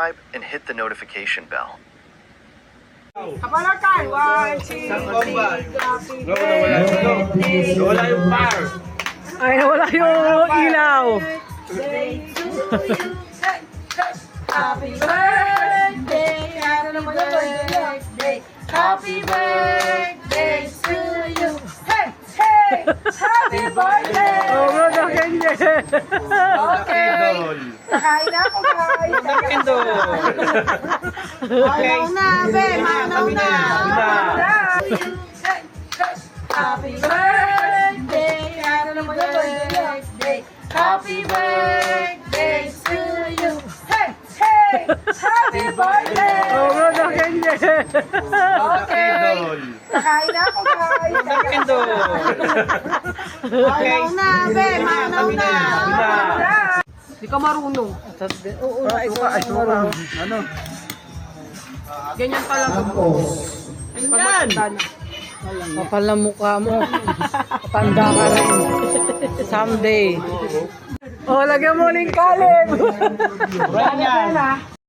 subscribe and hit the notification bell. Kapalakan, 1, 2, 3, Wala yung par. Ay, wala yung ilaw. Happy birthday, happy birthday, happy birthday to you. Hey, hey, happy birthday. Oh, brother Kenye. Okay, nakain na ako guys. Manaw na, be, manaw na. Happy birthday, happy birthday, happy birthday to you. Hey, hey, happy birthday. Oh, brother Kenye. Okay, nakain na ako guys. Manaw na, be, manaw na. Hindi ka marunong. Oo, ay, marunong. Ano? Ganyan pala. Tingnan! Kapal na mukha mo. Tanda ka rin. Someday. Oh, lagyan mo ng kalib. Ganyan.